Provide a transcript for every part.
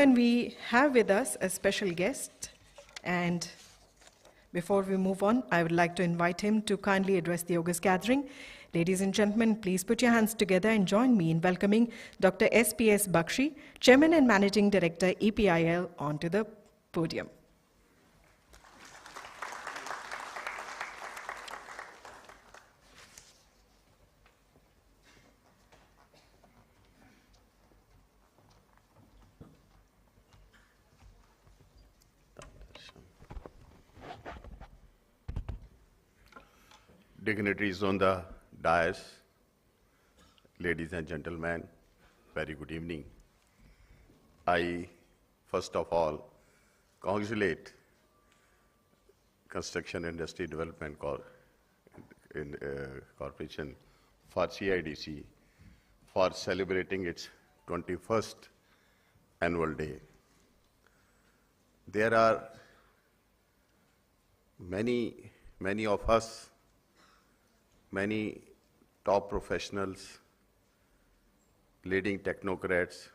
gentlemen, we have with us a special guest, and before we move on, I would like to invite him to kindly address the August gathering. Ladies and gentlemen, please put your hands together and join me in welcoming Dr. S.P.S Bakshi, Chairman and Managing Director, EPIL, onto the podium. Dignitaries on the dais, ladies and gentlemen, very good evening. I, first of all, congratulate Construction Industry Development Corporation for CIDC for celebrating its 21st annual day. There are many of us, many top professionals, leading technocrats,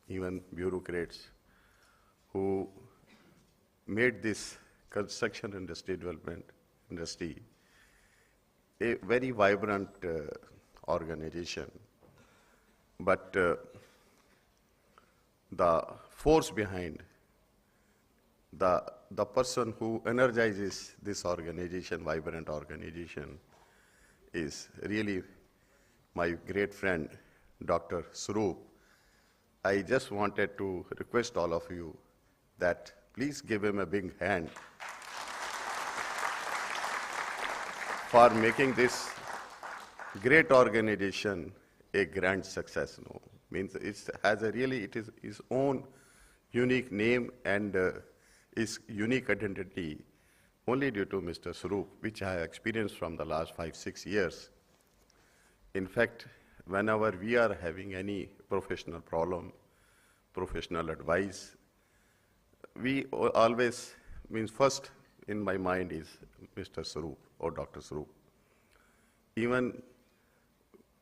even bureaucrats, who made this construction industry development industry a very vibrant organization. But the force behind the person who energizes this organization, vibrant organization, is really my great friend, Dr. Swaroop. I just wanted to request all of you that please give him a big hand for making this great organization a grand success. No, means it has a really, it is its own unique name and its unique identity only due to Mr. Swaroop, which I have experienced from the last 5-6 years. In fact, whenever we are having any professional problem, professional advice, we always, means first in my mind is Mr. Swaroop or Dr. Swaroop. Even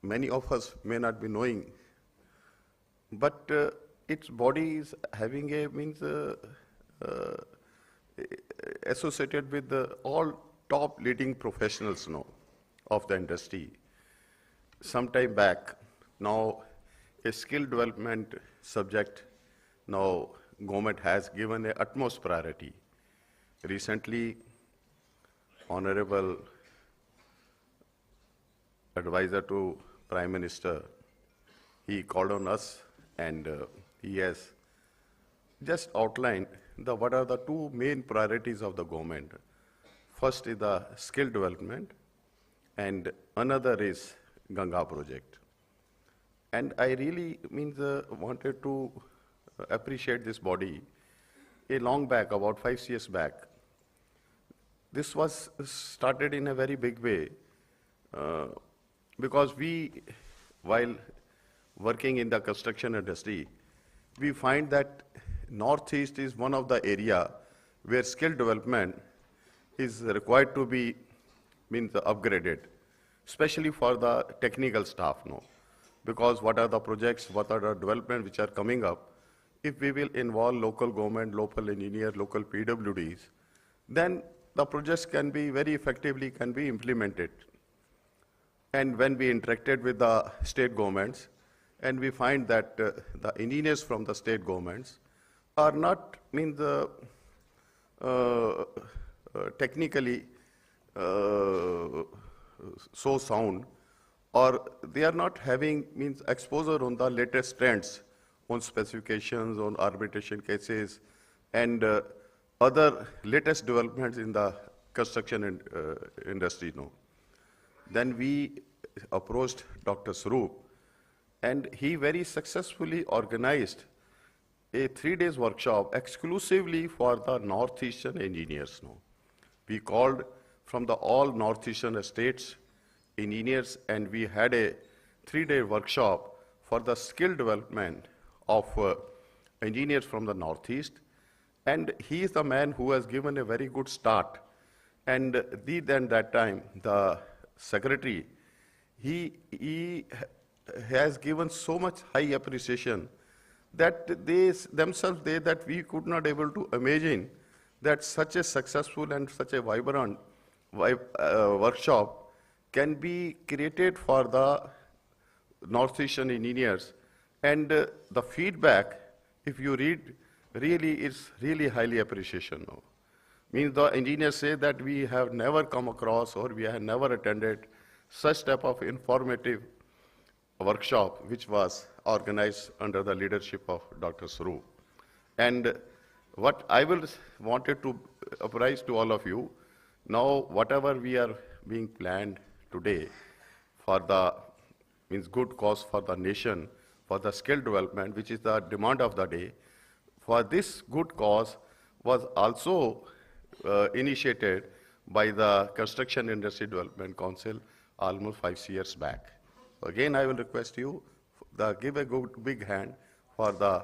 many of us may not be knowing, but its body is having a, means associated with all top leading professionals now of the industry. Some time back, now a skill development subject, now government has given a utmost priority. Recently, Honorable Advisor to Prime Minister, he called on us and he has just outlined what are the two main priorities of the government. First is the skill development and another is Ganga project. And I really wanted to appreciate this body. A long back, about 5 years back, this was started in a very big way because we, while working in the construction industry, we find that Northeast is one of the area where skill development is required to be upgraded, especially for the technical staff now. Because what are the projects, what are the development which are coming up, if we will involve local government, local engineer, local PWDs, then the projects can be very effectively can be implemented. And when we interacted with the state governments, and we find that the engineers from the state governments are not technically so sound, or they are not having exposure on the latest trends, on specifications, on arbitration cases, and other latest developments in the construction industry now. Then we approached Dr. Swaroop, and he very successfully organized a 3-day workshop exclusively for the Northeastern engineers now. We called from all Northeastern states engineers, and we had a 3-day workshop for the skill development of engineers from the Northeast. And he is the man who has given a very good start. And then that time, the secretary, he has given so much high appreciation that they themselves, that we could not able to imagine that such a successful and such a vibrant workshop can be created for the Northeastern engineers. And the feedback, if you read, really is really highly appreciation now. Means the engineers say that we have never come across or we have never attended such type of informative workshop which was organized under the leadership of Dr. Swaroop. And what I will wanted to apprise to all of you, now whatever we are being planned today for the means good cause for the nation, for the skill development, which is the demand of the day, for this good cause was also initiated by the Construction Industry Development Council almost 5 years back. Again, I will request you give a good big hand for the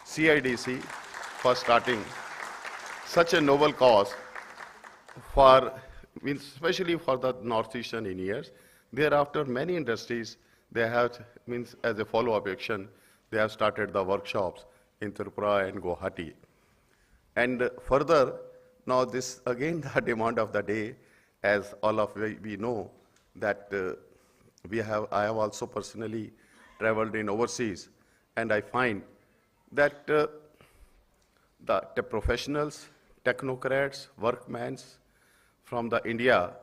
CIDC for starting such a noble cause for, especially for the Northeastern engineers. Thereafter, many industries, they have, as a follow-up action, they have started the workshops in Tripura and Guwahati. And further, now this, again, the demand of the day, as all of we know, that I have also personally traveled in overseas, and I find that the professionals, technocrats, workmen from the India,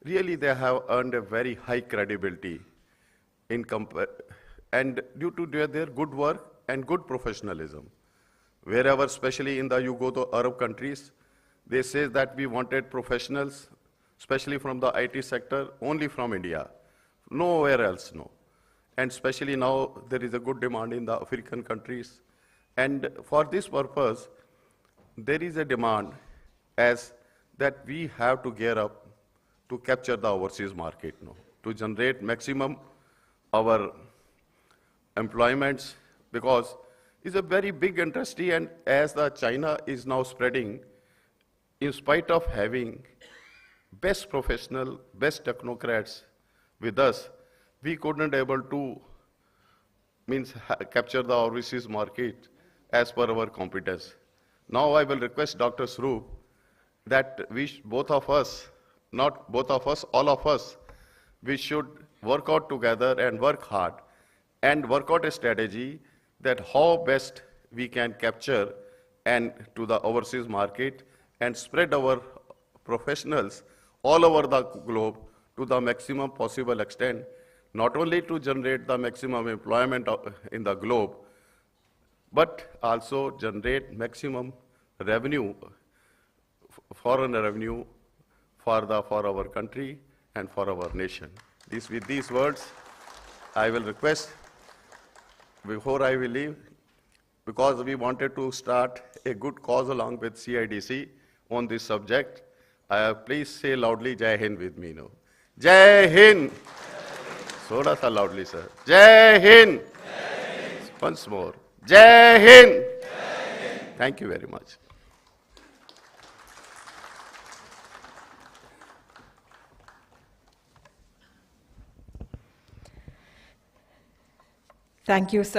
really they have earned a very high credibility and due to their good work and good professionalism. Wherever, especially in you go to Arab countries, they say that we wanted professionals, especially from the IT sector, only from India, nowhere else, no. And especially now, there is a good demand in the African countries. And for this purpose, there is a demand as that we have to gear up to capture the overseas market, no, to generate maximum our employments, because it's a very big industry, and as the China is now spreading, in spite of having best professional, best technocrats with us, we couldn't able to capture the overseas market as per our competence. Now I will request Dr. Swaroop that both of us, not both of us, all of us, we should work out together and work hard and work out a strategy that how best we can capture and to the overseas market and spread our professionals all over the globe to the maximum possible extent, not only to generate the maximum employment in the globe, but also generate maximum revenue, foreign revenue for our country and for our nation. With these words, I will request, before I will leave, because we wanted to start a good cause along with CIDC on this subject, please say loudly Jai Hind with me now. Jai Hind! Thoda sa loudly, sir. Jai Hind! Once more. Jai Hind! Thank you very much. Thank you, sir.